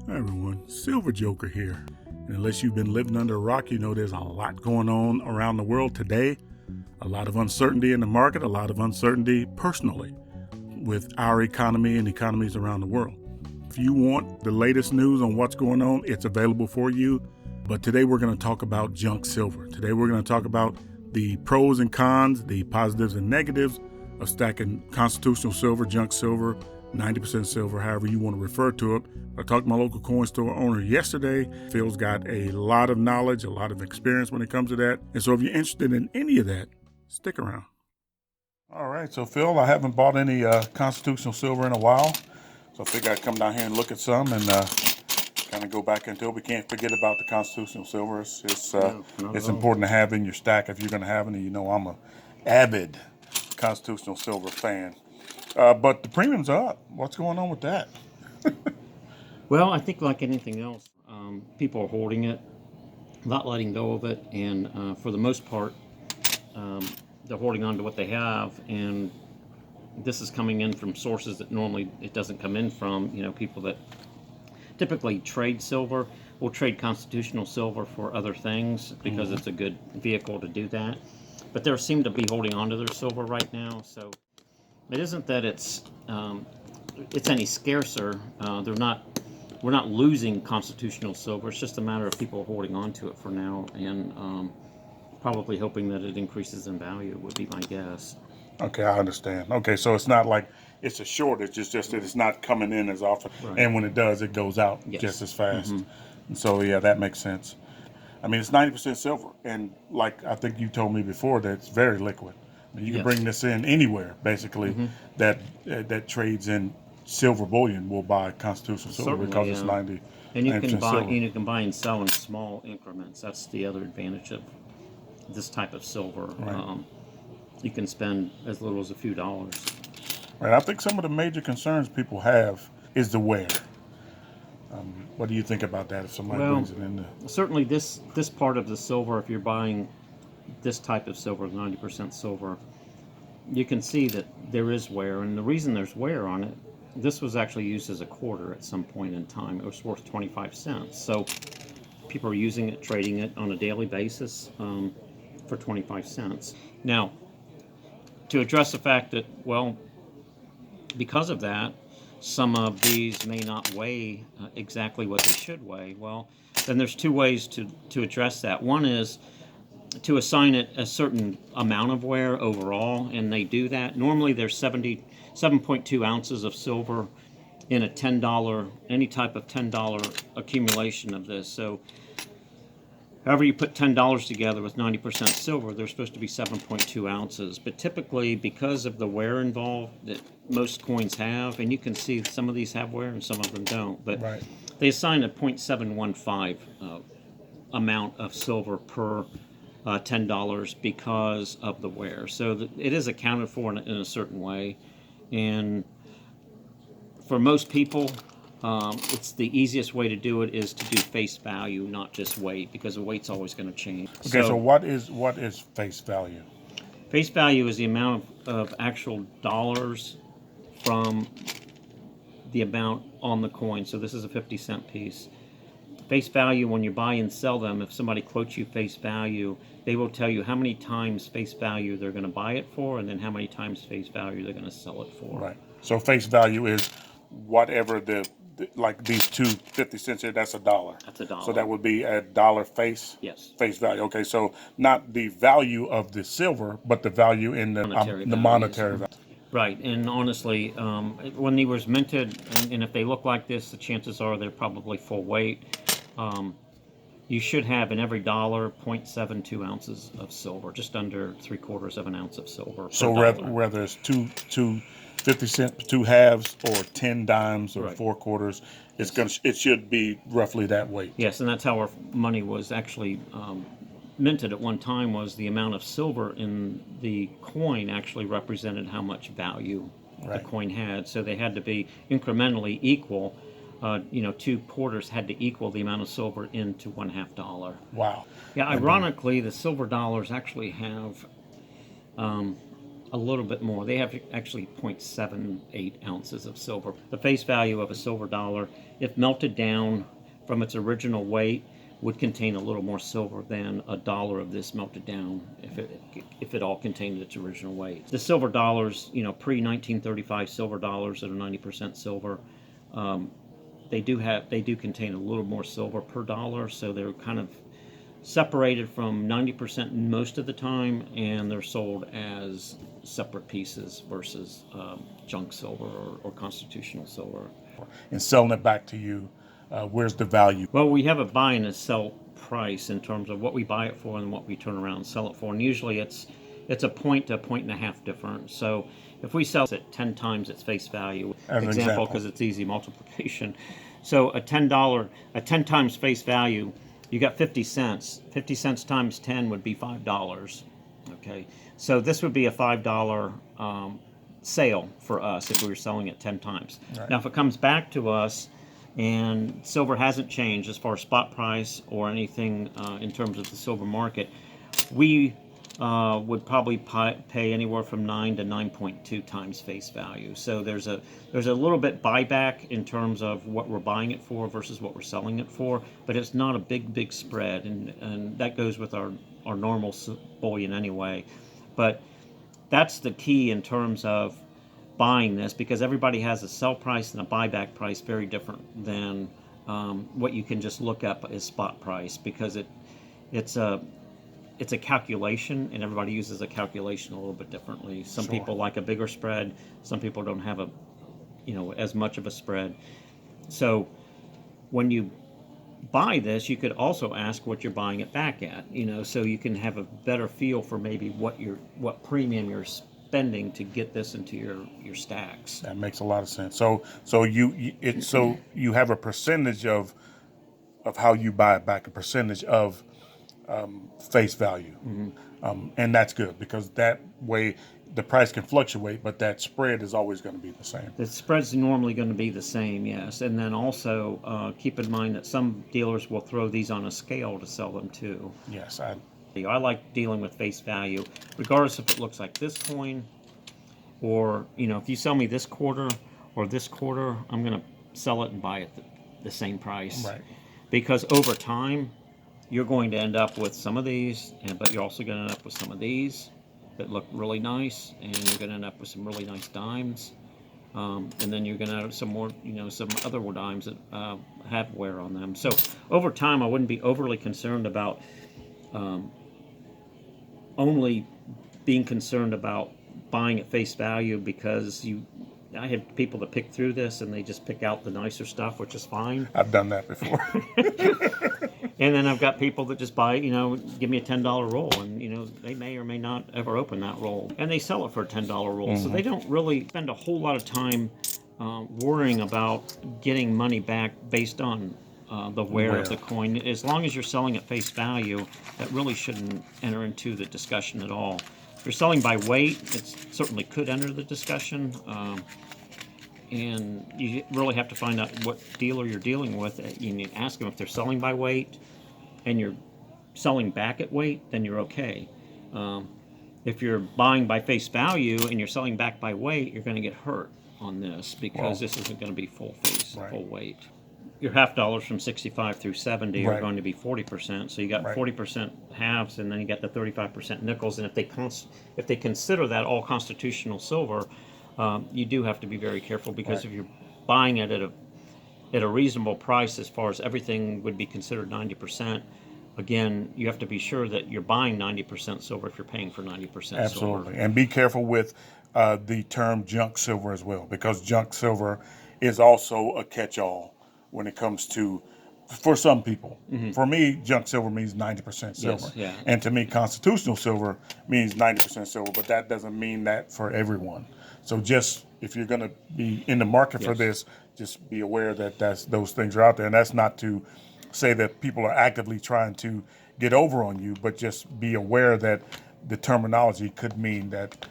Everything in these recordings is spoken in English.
Hi everyone, Silver Joker here. And unless you've been living under a rock, you know there's a lot going on around the world today. A lot of uncertainty in the market, a lot of uncertainty personally with our economy and economies around the world. If you want the latest news on what's going on, it's available for you. But today we're going to talk about junk silver. Today we're going to talk about the pros and cons, the positives and negatives of stacking constitutional silver, junk silver, 90% silver, however you want to refer to it. I talked to my local coin store owner yesterday. Phil's got a lot of knowledge, a lot of experience when it comes to that. And so if you're interested in any of that, stick around. All right, so Phil, I haven't bought any constitutional silver in a while. So I figured I'd come down here and look at some and kind of go back into it. We can't forget about the constitutional silver. It's important to have in your stack if you're going to have any. You know, I'm a avid constitutional silver fan. But the premiums are up. What's going on with that? Well, I think like anything else, people are hoarding it, not letting go of it, and for the most part, they're holding on to what they have. And this is coming in from sources that normally it doesn't come in from. You know, people that typically trade silver will trade constitutional silver for other things because it's a good vehicle to do that. But they seem to be holding on to their silver right now, so it isn't that it's any scarcer. We're not losing constitutional silver. It's just a matter of people holding on to it for now and probably hoping that it increases in value would be my guess. Okay, I understand. Okay, so it's not like it's a shortage. It's just that it's not coming in as often. Right. And when it does, it goes out just as fast. And so, yeah, that makes sense. I mean, it's 90% silver. And like I think you told me before, that it's very liquid. I mean, you can bring this in anywhere, basically, that trades in silver bullion will buy constitutional silver. Certainly, because it's 90. And you can buy, silver. you can buy and sell in small increments. That's the other advantage of this type of silver. Right. You can spend as little as a few dollars. Right. I think some of the major concerns people have is the wear. What do you think about that if somebody brings it in there? Certainly this part of the silver, if you're buying this type of silver, 90% silver, you can see that there is wear. And the reason there's wear on it, this was actually used as a quarter at some point in time. It was worth 25 cents. So people are using it, trading it on a daily basis for 25 cents. Now, to address the fact that, well, because of that, some of these may not weigh exactly what they should weigh. Well, then there's two ways to address that. One is to assign it a certain amount of wear overall, and they do that. Normally there's 7.2 ounces of silver in a $10, any type of $10 accumulation of this. So however you put $10 together with 90% silver, there's supposed to be 7.2 ounces. But typically, because of the wear involved that most coins have, and you can see some of these have wear and some of them don't, but they assign a 0.715 amount of silver per $10 because of the wear. So it is accounted for in a certain way. And for most people, it's the easiest way to do it is to do face value, not just weight, because the weight's always going to change. Okay, so what is face value? Face value is the amount of actual dollars from the amount on the coin. So this is a 50-cent piece. Face value, when you buy and sell them, if somebody quotes you face value, they will tell you how many times face value they're going to buy it for, and then how many times face value they're going to sell it for. Right. So face value is whatever like these two 50 cents here, that's $1. That's $1. So that would be $1 face? Yes. Face value. Okay, so not the value of the silver, but the value in the monetary value. Right, and honestly, when they was minted, and if they look like this, the chances are they're probably full weight. You should have in every dollar 0.72 ounces of silver, just under 3/4 of an ounce of silver. So whether it's two 50-cent, two halves, or 10 dimes, or 4 quarters, it should be roughly that weight. Yes, and that's how our money was actually minted at one time. Was the amount of silver in the coin actually represented how much value the coin had. So they had to be incrementally equal. 2 quarters had to equal the amount of silver into $0.50. Wow. Yeah, ironically, the silver dollars actually have a little bit more. They have actually 0.78 ounces of silver. The face value of a silver dollar, if melted down from its original weight, would contain a little more silver than a dollar of this melted down if it all contained its original weight. The silver dollars, pre-1935 silver dollars that are 90% silver, they do contain a little more silver per dollar, so they're kind of separated from 90% most of the time, and they're sold as separate pieces versus junk silver or constitutional silver. And selling it back to you, where's the value? Well, we have a buy and a sell price in terms of what we buy it for and what we turn around and sell it for, and usually it's a point to a point and a half difference. So if we sell it 10 times its face value, As an example, because it's easy multiplication, so a $10 times face value, you got 50 cents. 50 cents times 10 would be $5. Okay, so this would be a $5 sale for us if we were selling it 10 times. Right. Now, if it comes back to us and silver hasn't changed as far as spot price or anything in terms of the silver market, we would probably pay anywhere from 9 to 9.2 times face value. So there's a little bit buyback in terms of what we're buying it for versus what we're selling it for, but it's not a big spread, and that goes with our normal bullion anyway. But that's the key in terms of buying this, because everybody has a sell price and a buyback price very different than what you can just look up as spot price, because it's a calculation, and everybody uses a calculation a little bit differently. Some Sure. people like a bigger spread. Some people don't have as much of a spread. So when you buy this, you could also ask what you're buying it back at, so you can have a better feel for maybe what premium you're spending to get this into your stacks. That makes a lot of sense. So you have a percentage of how you buy it back, a percentage of face value. And that's good, because that way the price can fluctuate, but that spread is always going to be the same. The spread's normally going to be the same, yes. And then also keep in mind that some dealers will throw these on a scale to sell them too. Yes, I like dealing with face value, regardless if it looks like this coin, or if you sell me this quarter or this quarter, I'm going to sell it and buy it the same price. Right. Because over time, you're going to end up with some of these, but you're also going to end up with some of these that look really nice, and you're going to end up with some really nice dimes, and then you're going to have some more, some other dimes that have wear on them. So over time, I wouldn't be overly concerned about only being concerned about buying at face value, because I have people that pick through this and they just pick out the nicer stuff, which is fine. I've done that before. And then I've got people that just buy, give me a $10 roll, and they may or may not ever open that roll, and they sell it for a $10 roll. So they don't really spend a whole lot of time worrying about getting money back based on the wear of the coin. As long as you're selling at face value, that really shouldn't enter into the discussion at all. If you're selling by weight, it certainly could enter the discussion. And you really have to find out what dealer you're dealing with. You need to ask them if they're selling by weight and you're selling back at weight, then you're okay. If you're buying by face value and you're selling back by weight, you're going to get hurt on this, because this isn't going to be full face, full weight. Your half dollars from 65 through 70 are going to be 40%. So you got 40% halves, and then you got the 35% nickels. And if they consider that all constitutional silver, you do have to be very careful, because if you're buying it at a reasonable price, as far as everything would be considered 90%, again, you have to be sure that you're buying 90% silver if you're paying for 90% Absolutely. silver. And be careful with the term junk silver as well, because junk silver is also a catch-all when it comes to, for some people. For me, junk silver means 90% silver. Yes, yeah. And to me, constitutional silver means 90% silver, but that doesn't mean that for everyone. So just, if you're going to be in the market for this, just be aware that those things are out there. And that's not to say that people are actively trying to get over on you, but just be aware that the terminology could mean that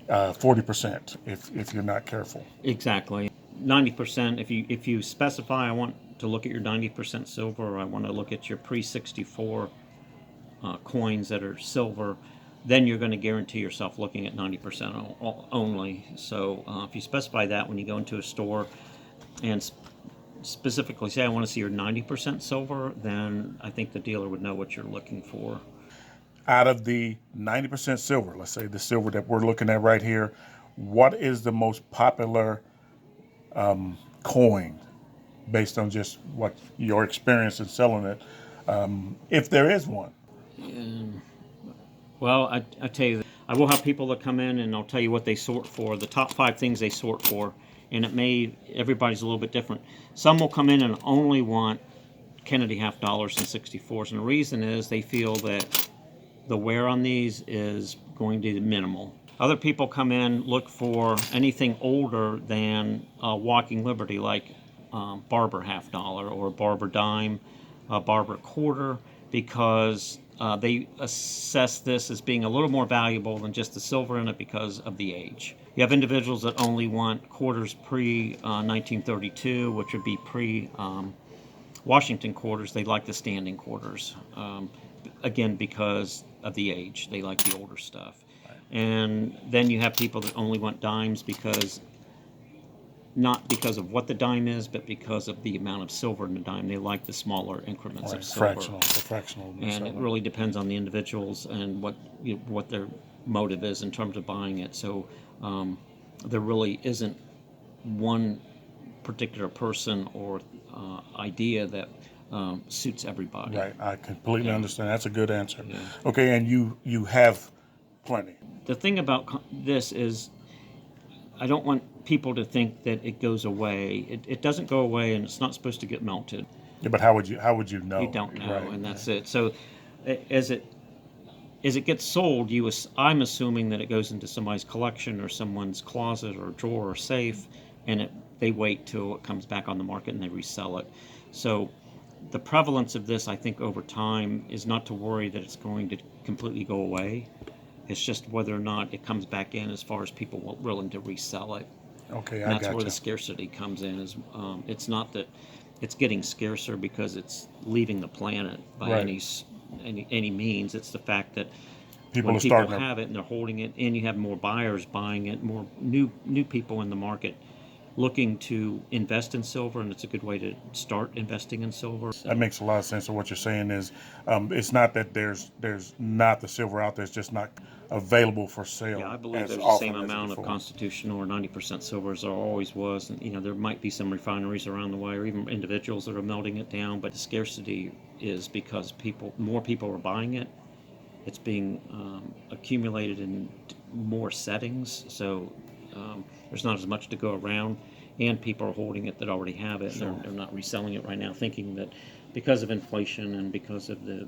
40% if you're not careful. Exactly. 90%, if you specify, I want to look at your 90% silver, or I want to look at your pre-64 coins that are silver, then you're going to guarantee yourself looking at 90% only. So if you specify that when you go into a store and specifically say, I want to see your 90% silver, then I think the dealer would know what you're looking for. Out of the 90% silver, let's say the silver that we're looking at right here, what is the most popular coin based on just what your experience in selling it, if there is one? Well, I tell you, I will have people that come in and I'll tell you what they sort for, the top 5 things they sort for, and everybody's a little bit different. Some will come in and only want Kennedy half dollars and 64s, and the reason is they feel that the wear on these is going to be minimal. Other people come in, look for anything older than Walking Liberty, like Barber half dollar or Barber dime, Barber quarter, because they assess this as being a little more valuable than just the silver in it because of the age. You have individuals that only want quarters pre-1932, which would be pre-Washington quarters. They like the standing quarters, again, because of the age. They like the older stuff. And then you have people that only want dimes not because of what the dime is, but because of the amount of silver in the dime. They like the smaller increments of silver. Fractional. And it really depends on the individuals and what their motive is in terms of buying it. So there really isn't one particular person or idea that suits everybody. Right, I completely understand. That's a good answer. Yeah. Okay, and you have plenty. The thing about this is, I don't want people to think that it goes away. It doesn't go away, and it's not supposed to get melted. Yeah, but how would you know? You don't know, right. And that's it. So as it gets sold, I'm assuming that it goes into somebody's collection or someone's closet or drawer or safe, and they wait till it comes back on the market and they resell it. So the prevalence of this, I think, over time is not to worry that it's going to completely go away. It's just whether or not it comes back in as far as people willing to resell it. Okay, and I that's got where you. the scarcity comes in. It's not that it's getting scarcer because it's leaving the planet by any means. It's the fact that people when people have it and they're holding it, and you have more buyers buying it, more new people in the market looking to invest in silver, and it's a good way to start investing in silver. That makes a lot of sense. So what you're saying is, it's not that there's not the silver out there; it's just not available for sale. Yeah, I believe there's the same amount of constitutional or 90% silver as there always was. And there might be some refineries around the way, or even individuals that are melting it down. But the scarcity is because more people are buying it. It's being accumulated in more settings, so there's not as much to go around, and people are holding it that already have it. Sure. And they're not reselling it right now, thinking that because of inflation and because of the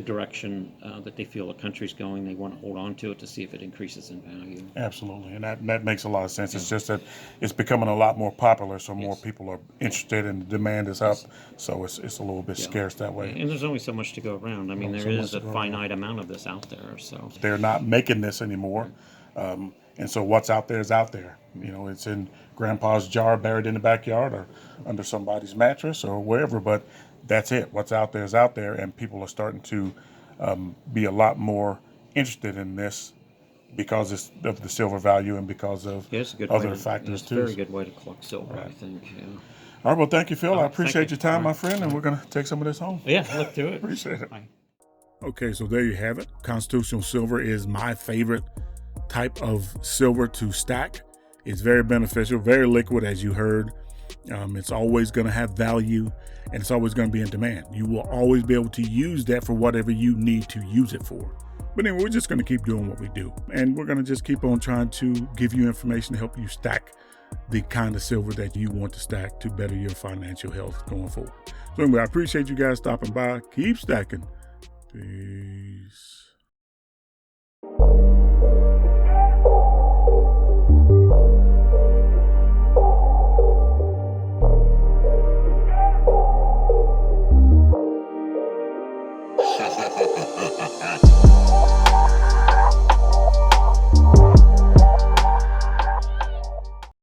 direction that they feel the country's going, they want to hold on to it to see if it increases in value. Absolutely, and that makes a lot of sense. It's just that it's becoming a lot more popular, so more people are interested, and the demand is up, so it's a little bit scarce that way. And there's only so much to go around. I mean, there is a finite amount of this out there. So they're not making this anymore, and so what's out there is out there. It's in Grandpa's jar, buried in the backyard, or under somebody's mattress, or wherever. But that's it. What's out there is out there, and people are starting to be a lot more interested in this because of the silver value and because of other factors too. It's a very good way to collect silver, I think. Yeah. All right. Well, thank you, Phil. I appreciate your time, my friend, and we're going to take some of this home. Yeah, look through it. Appreciate it. Bye. Okay, so there you have it. Constitutional silver is my favorite type of silver to stack. It's very beneficial, very liquid, as you heard. It's always going to have value, and it's always going to be in demand. You will always be able to use that for whatever you need to use it for. But anyway, we're just going to keep doing what we do, and we're going to just keep on trying to give you information to help you stack the kind of silver that you want to stack to better your financial health going forward. So anyway, I appreciate you guys stopping by. Keep stacking. Peace.